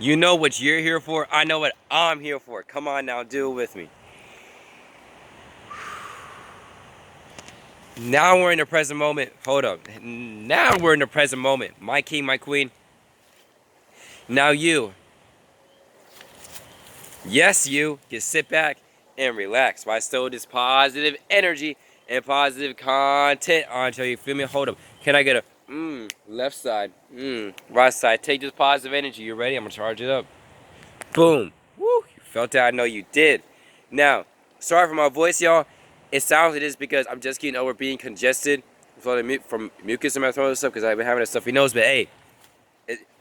You know what you're here for. I know what I'm here for. Come on now, do it with me. Now we're in the present moment. Hold up. Now we're in the present moment. My king, my queen. Now you. Yes, you can sit back and relax while I stow this positive energy and positive content onto you. Feel me? Hold up. Can I get a left side, right side? Take this positive energy. You ready? I'm gonna charge it up. Boom. Woo. You felt that? I know you did. Now, sorry for my voice, y'all. It sounds like this because I'm just getting over being congested from mucus in my throat and stuff because I've been having that stuffy nose. But hey,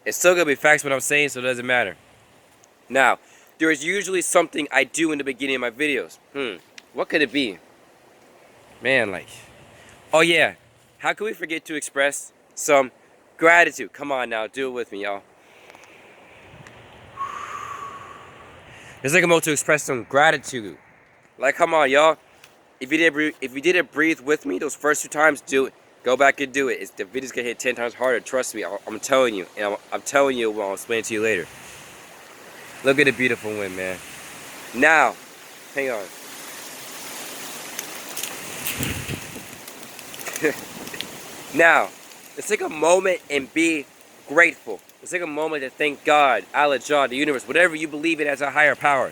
it's still gonna be facts what I'm saying, so it doesn't matter. Now, there is usually something I do in the beginning of my videos. What could it be? Man, like, oh yeah, how can we forget to express some gratitude? Come on now, do it with me, y'all. Let's take a moment to express some gratitude. Like, come on, y'all. If you didn't breathe with me those first 2 times, do it. Go back and do it. The video's gonna hit 10 times harder. Trust me. I'm telling you, and I'm telling you. Well, I'll explain it to you later. Look at the beautiful wind, man. Now, hang on. Now, let's take a moment and be grateful. Let's take a moment to thank God, Allah, Jah, the universe, whatever you believe in as a higher power,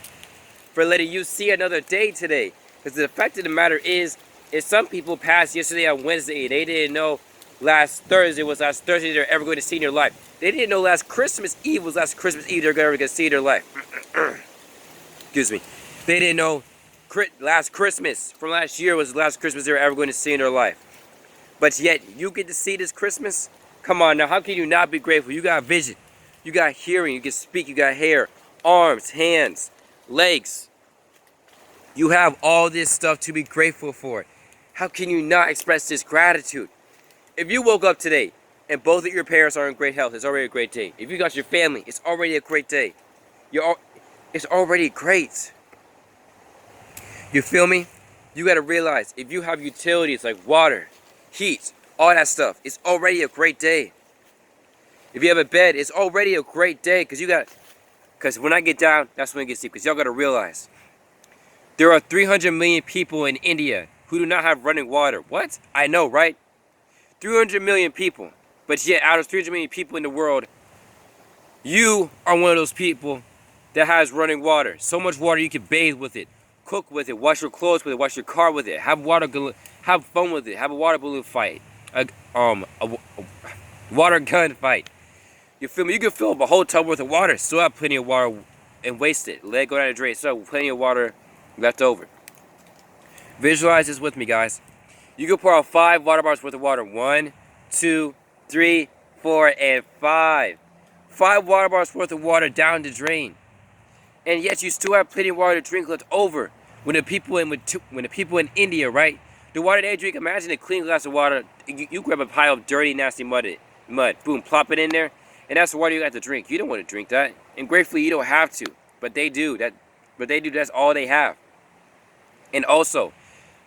for letting you see another day today. Because the fact of the matter is some people passed yesterday on Wednesday and they didn't know last Thursday was last Thursday they're ever going to see in their life. They didn't know last Christmas Eve was last Christmas Eve they're ever going to see in their life. Excuse me. They didn't know last Christmas from last year was the last Christmas they were ever going to see in their life. But yet, you get to see this Christmas? Come on now, how can you not be grateful? You got vision, you got hearing, you can speak, you got hair, arms, hands, legs. You have all this stuff to be grateful for. How can you not express this gratitude? If you woke up today and both of your parents are in great health, it's already a great day. If you got your family, it's already a great day. It's already great. You feel me? You got to realize if you have utilities like water, heat, all that stuff, it's already a great day. If you have a bed, it's already a great day because when I get down, that's when I get sleep. Because y'all got to realize there are 300 million people in India who do not have running water. What? I know, right? 300 million people. But yet, out of 300 million people in the world, you are one of those people that has running water. So much water you can bathe with it, cook with it, wash your clothes with it, wash your car with it, have fun with it, have a water balloon fight, a water gun fight. You feel me? You can fill up a whole tub worth of water, still have plenty of water and waste it. Let it go down the drain, still have plenty of water left over. Visualize this with me, guys. You can pour out 5 water bars worth of water. 1, 2, 3, 4, and 5. 5 water bars worth of water down the drain. And yet you still have plenty of water to drink left over. When the people in India, right? The water they drink, imagine a clean glass of water. You grab a pile of dirty, nasty mud, boom, plop it in there, and that's the water you got to drink. You don't want to drink that. And gratefully, you don't have to. But they do. That's all they have. And also,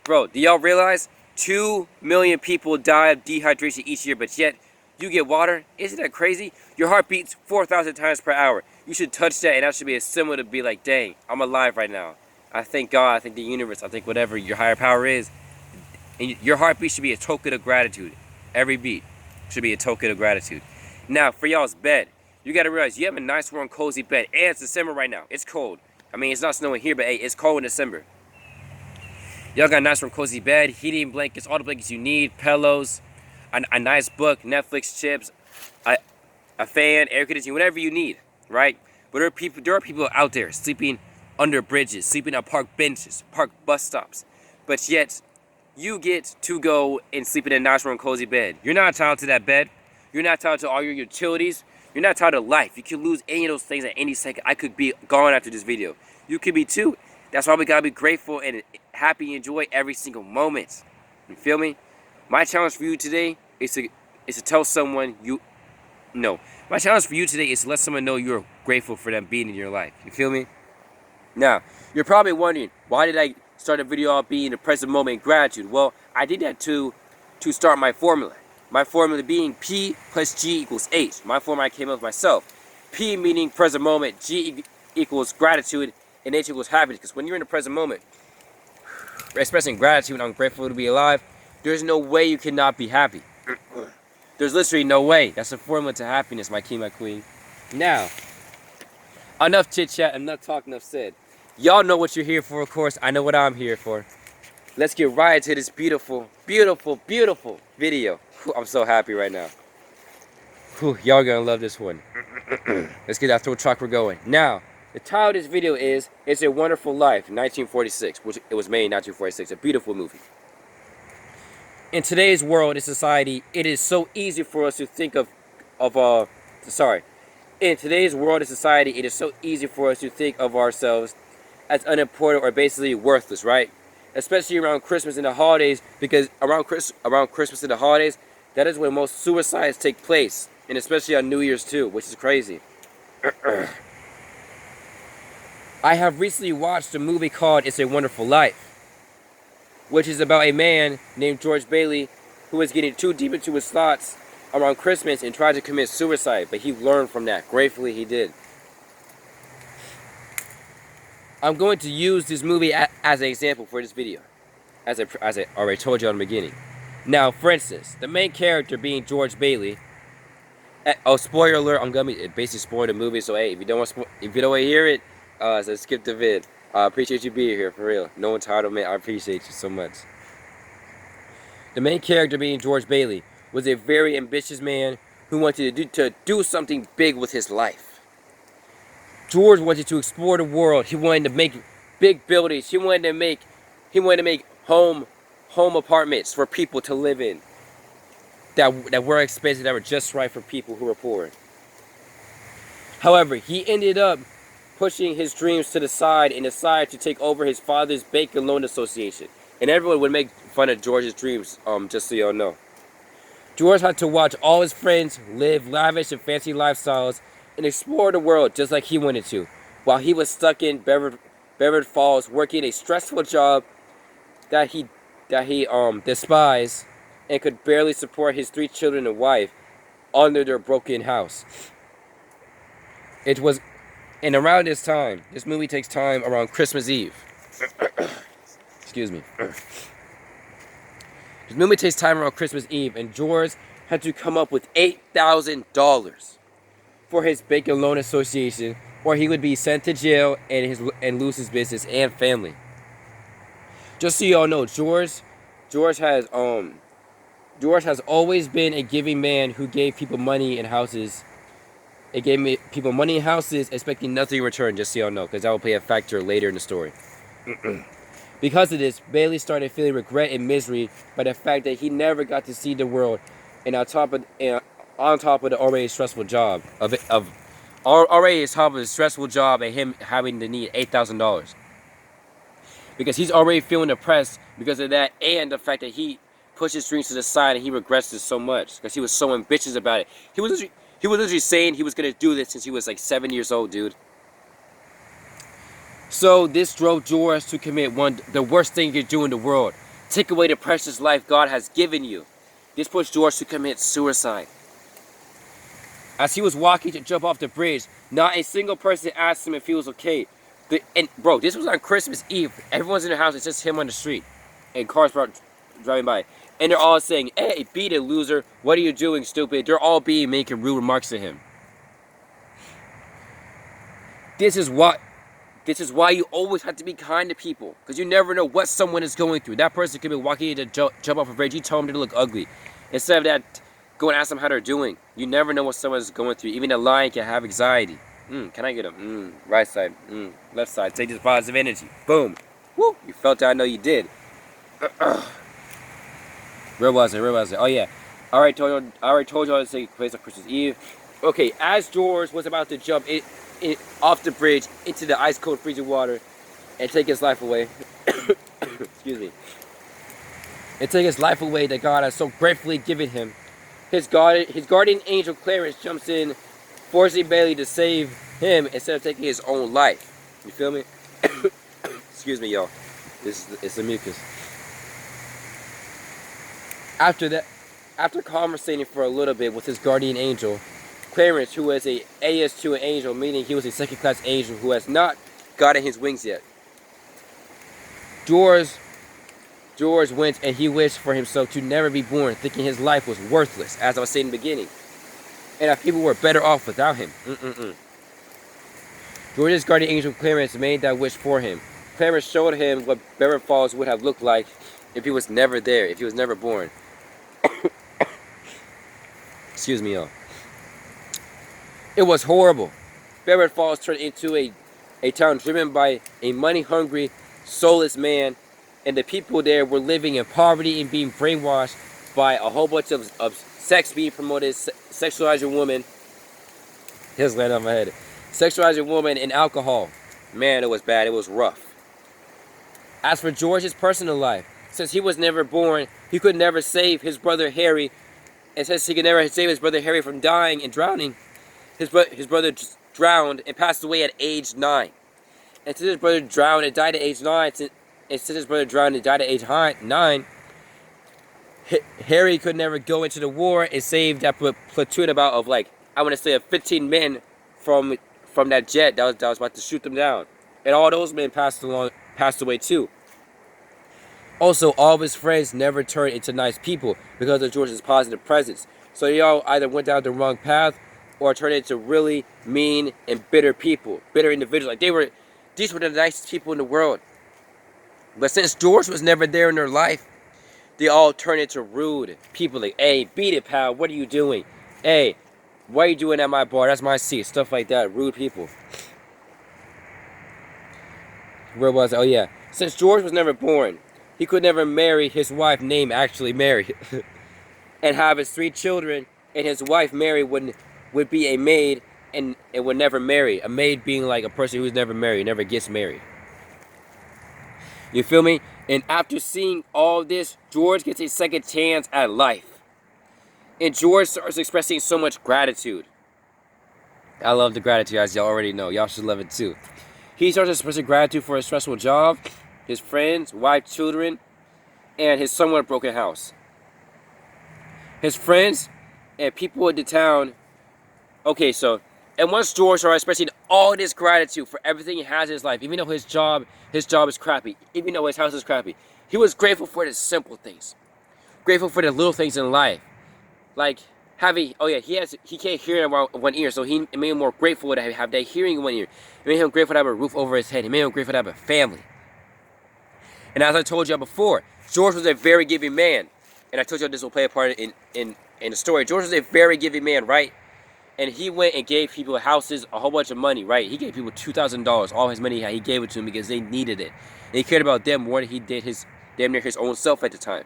bro, do y'all realize 2 million people die of dehydration each year, but yet you get water? Isn't that crazy? Your heart beats 4,000 times per hour. You should touch that, and that should be a symbol to be like, dang, I'm alive right now. I thank God, I thank the universe, I think whatever your higher power is. And your heartbeat should be a token of gratitude. Every beat should be a token of gratitude. Now, for y'all's bed, you got to realize you have a nice, warm, cozy bed. And it's December right now. It's cold. I mean, it's not snowing here, but hey, it's cold in December. Y'all got a nice, warm, cozy bed, heating blankets, all the blankets you need, pillows, a nice book, Netflix, chips, a fan, air conditioning, whatever you need, right? But there are people out there sleeping under bridges, sleeping on park benches, park bus stops. But yet, you get to go and sleep in a nice, warm, cozy bed. You're not entitled to that bed. You're not entitled to all your utilities. You're not entitled to life. You can lose any of those things at any second. I could be gone after this video. You could be too. That's why we gotta be grateful and happy and enjoy every single moment. You feel me? My challenge for you today is to tell someone my challenge for you today is to let someone know you're grateful for them being in your life. You feel me? Now, you're probably wondering, why did I start a video off being in the present moment in gratitude? Well, I did that to start my formula. My formula being P plus G equals H. My formula I came up with myself. P meaning present moment, G equals gratitude, and H equals happiness. Because when you're in the present moment, expressing gratitude, I'm grateful to be alive, there's no way you cannot be happy. There's literally no way. That's the formula to happiness, my king, my queen. Now, enough chit chat, enough talk, enough said. Y'all know what you're here for, of course. I know what I'm here for. Let's get right into this beautiful, beautiful, beautiful video. Whew, I'm so happy right now. Whew, y'all gonna love this one. Let's get that throat chakra going. Now, the title of this video is It's a Wonderful Life, 1946, which it was made in 1946, a beautiful movie. In today's world and society, it is so easy for us to think in today's world and society, it is so easy for us to think of ourselves as unimportant or basically worthless, right? Especially around Christmas and the holidays, because around Christmas and the holidays, that is when most suicides take place, and especially on New Year's too, which is crazy. I have recently watched a movie called It's a Wonderful Life, which is about a man named George Bailey who was getting too deep into his thoughts around Christmas and tried to commit suicide, but he learned from that. Gratefully, he did. I'm going to use this movie as an example for this video, as I already told you in the beginning. Now, for instance, the main character being George Bailey. Oh, spoiler alert! I'm gonna be basically spoiling the movie. So hey, if you don't want to hear it, so skip the vid. I appreciate you being here for real. No entitlement. I appreciate you so much. The main character being George Bailey was a very ambitious man who wanted to do something big with his life. George wanted to explore the world. He wanted to make big buildings. He wanted to make home apartments for people to live in. That were expensive, that were just right for people who were poor. However, he ended up pushing his dreams to the side and decided to take over his father's bank and loan association. And everyone would make fun of George's dreams, just so y'all know. George had to watch all his friends live lavish and fancy lifestyles and explore the world just like he wanted to, while he was stuck in Beverly Falls working a stressful job that he despised and could barely support his 3 children and wife under their broken house. And around this time, this movie takes time around Christmas Eve. Excuse me. This movie takes time around Christmas Eve, and George had to come up with $8,000 for his bank and loan association, or he would be sent to jail and lose his business and family. Just so y'all know, George has always been a giving man who gave people money and houses. It gave people money and houses, expecting nothing in return. Just so y'all know, because that will play a factor later in the story. Because of this, Bailey started feeling regret and misery by the fact that he never got to see the world, and on top of the already stressful job and him having to need $8,000, because he's already feeling depressed because of that, and the fact that he pushed his dreams to the side and he regrets this so much because he was so ambitious about it. He was literally saying he was gonna do this since he was like 7 years old, dude. So this drove George to commit the worst thing you could do in the world: take away the precious life God has given you. This pushed George to commit suicide. As he was walking to jump off the bridge, not a single person asked him if he was okay. And bro, this was on Christmas Eve. Everyone's in the house. It's just him on the street, and cars driving by, and they're all saying, "Hey, beat it, loser! What are you doing, stupid?" They're all making rude remarks to him. This is why you always have to be kind to people, because you never know what someone is going through. That person could be walking in to jump off a bridge. You tell them they look ugly. Instead of that, go and ask them how they're doing. You never know what someone is going through. Even a lion can have anxiety. Can I get a right side, left side? Take this positive energy. Boom. Woo! You felt that? I know you did. Where was it? Oh yeah. I already told you to take place on Christmas Eve. Okay, as George was about to jump off the bridge into the ice cold freezing water and take his life away. Excuse me. And take his life away that God has so gratefully given him. His guardian angel Clarence jumps in, forcing Bailey to save him instead of taking his own life. You feel me? Excuse me, y'all. It's the mucus. After conversating for a little bit with his guardian angel, Clarence, who was a AS2 angel, meaning he was a second-class angel who has not gotten his wings yet. George went and he wished for himself to never be born, thinking his life was worthless, as I was saying in the beginning, and that people were better off without him. George's guardian angel Clarence made that wish for him. Clarence showed him what Beaver Falls would have looked like if he was never there, if he was never born. Excuse me, y'all. It was horrible. Beaver Falls turned into a town driven by a money-hungry, soulless man, and the people there were living in poverty and being brainwashed by a whole bunch of sex being promoted, sexualizing women. Here's land on my head. Sexualizing women and alcohol. Man, it was bad. It was rough. As for George's personal life, since he was never born, he could never save his brother Harry, and since he could never save his brother Harry from dying and drowning, his brother drowned and passed away at age 9. And since his brother drowned and died at age 9, Harry could never go into the war and save that platoon of like, I want to say 15 men from that jet that was about to shoot them down. And all those men passed away too. Also, all of his friends never turned into nice people because of George's positive presence. So they all either went down the wrong path or turned into really mean and bitter people, bitter individuals. Like these were the nicest people in the world. But since George was never there in their life, they all turned into rude people. Like, hey, beat it, pal. What are you doing? Hey, what are you doing at my bar? That's my seat. Stuff like that. Rude people. Where was I? Oh, yeah. Since George was never born, he could never marry his wife named actually Mary and have his 3 children, and his wife Mary would be a maid and would never marry. A maid being like a person who's never married, never gets married. You feel me? And after seeing all this, George gets a second chance at life. And George starts expressing so much gratitude. I love the gratitude, as y'all already know. Y'all should love it too. He starts expressing gratitude for his stressful job, his friends, wife, children, and his somewhat broken house. His friends and people in the town. Okay, so, and once George started expressing all this gratitude for everything he has in his life, even though his job is crappy, even though his house is crappy, he was grateful for the simple things. Grateful for the little things in life. Like having, he can't hear in one ear, so it made him more grateful to have that hearing in one ear. It made him grateful to have a roof over his head. It made him grateful to have a family. And as I told y'all before, George was a very giving man. And I told y'all this will play a part in the story. George was a very giving man, right? And he went and gave people houses, a whole bunch of money, right? He gave people $2,000. All his money he had, he gave it to them because they needed it. And he cared about them more than he did damn near his own self at the time.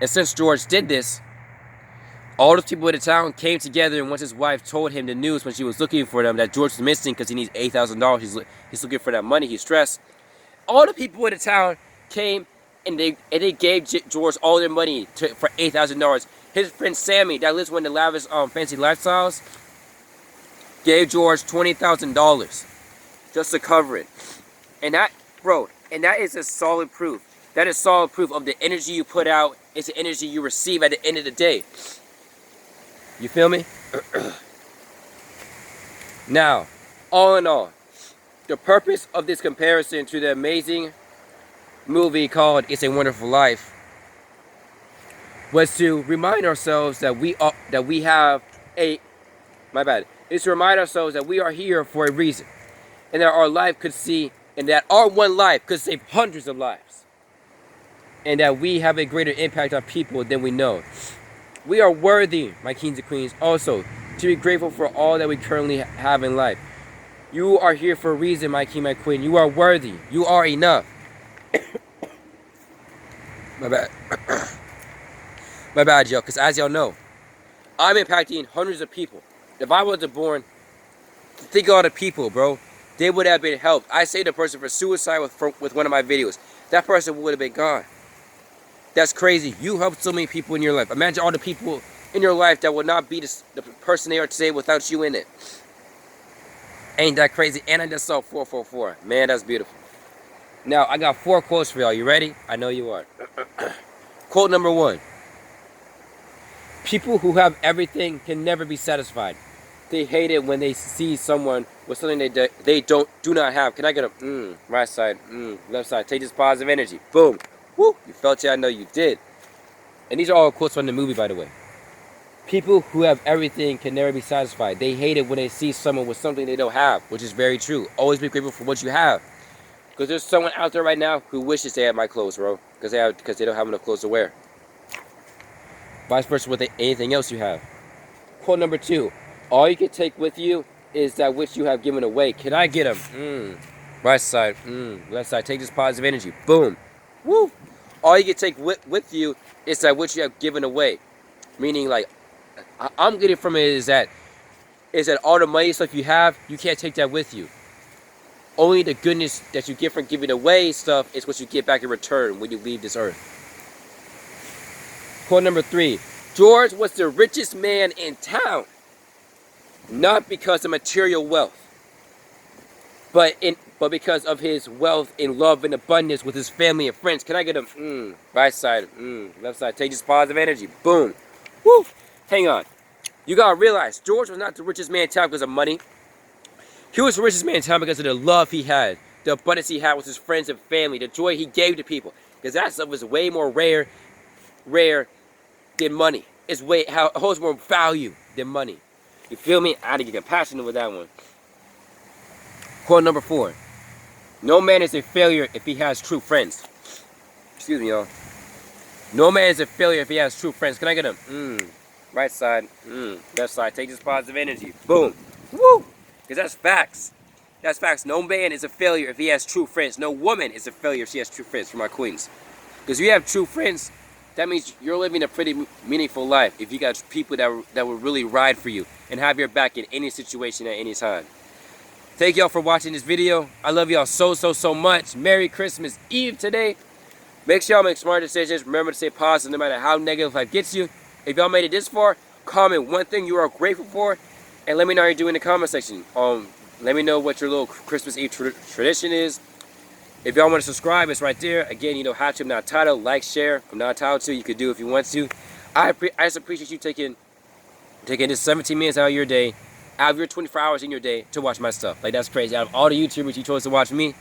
And since George did this, all those people in the town came together, and once his wife told him the news when she was looking for them that George was missing because he needs $8,000, he's looking for that money, he's stressed. All the people in the town came and they gave George all their money for $8,000. His friend Sammy, that lives one of the lavish, fancy lifestyles, gave George $20,000 just to cover it. And that is a solid proof. That is solid proof of the energy you put out. It's the energy you receive at the end of the day. You feel me? Now, all in all, the purpose of this comparison to the amazing movie called It's a Wonderful Life was to remind ourselves that it's to remind ourselves that we are here for a reason, and that our one life could save hundreds of lives, and that we have a greater impact on people than we know. We are worthy, my kings and queens, also to be grateful for all that we currently have in life. You are here for a reason, my king, my queen. You are worthy. You are enough. My bad. My bad, y'all, because as y'all know, I'm impacting hundreds of people. If I wasn't born, think of all the people, bro. They would have been helped. I saved a person for suicide with one of my videos. That person would have been gone. That's crazy. You helped so many people in your life. Imagine all the people in your life that would not be the person they are today without you in it. Ain't that crazy? And I just saw 444. Man, that's beautiful. Now, I got 4 quotes for y'all. You ready? I know you are. Quote number 1. People who have everything can never be satisfied. They hate it when they see someone with something they do not have. Can I get a right side, left side? Take this positive energy. Boom. Woo. You felt it. I know you did. And these are all quotes from the movie, by the way. People who have everything can never be satisfied. They hate it when they see someone with something they don't have, which is very true. Always be grateful for what you have. Because there's someone out there right now who wishes they had my clothes, bro. Because they don't have enough clothes to wear. Vice versa with anything else you have. Quote number 2. All you can take with you is that which you have given away. Can I get them? Right side, left side. Take this positive energy. Boom. Woo. All you can take with you is that which you have given away. Meaning, like, I'm getting from it is that all the money stuff you have, you can't take that with you. Only the goodness that you get from giving away stuff is what you get back in return when you leave this earth. Quote number 3. George was the richest man in town. Not because of material wealth, but because of his wealth in love and abundance with his family and friends. Can I get a right side, left side? Take this positive energy. Boom. Woo. Hang on. You gotta realize, George was not the richest man in town because of money. He was the richest man in town because of the love he had, the abundance he had with his friends and family, the joy he gave to people. Because that stuff was way more rare than money. It holds more value than money. You feel me? I had to get compassionate with that one. Quote number 4. No man is a failure if he has true friends. Excuse me, y'all. No man is a failure if he has true friends. Can I get a right side, left side? Take this positive energy. Boom. Woo. Because that's facts. That's facts. No man is a failure if he has true friends. No woman is a failure if she has true friends, for my queens. Because if you have true friends, that means you're living a pretty meaningful life if you got people that will really ride for you and have your back in any situation at any time. Thank y'all for watching this video. I love y'all so much. Merry Christmas Eve today. Make sure y'all make smart decisions. Remember to stay positive no matter how negative life gets you. If y'all made it this far, comment one thing you are grateful for and let me know how you're doing in the comment section. Let me know what your little Christmas Eve tradition is. If y'all want to subscribe, it's right there. Again, you know how to. I'm not entitled. Like, share. I'm not entitled to. You could do if you want to. I just appreciate you taking this 17 minutes out of your day, out of your 24 hours in your day to watch my stuff. Like, that's crazy. Out of all the YouTubers you chose to watch me,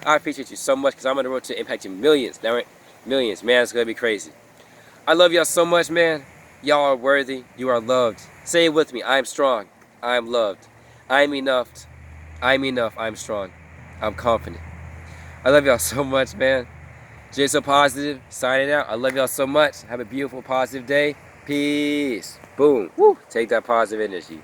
I appreciate you so much because I'm on the road to impacting millions. Now, millions. Man, it's going to be crazy. I love y'all so much, man. Y'all are worthy. You are loved. Say it with me. I am strong. I am loved. I am enough. I am enough. I am strong. I'm confident. I love y'all so much, man. Jay So Positive, signing out. I love y'all so much. Have a beautiful, positive day. Peace. Boom. Woo. Take that positive energy.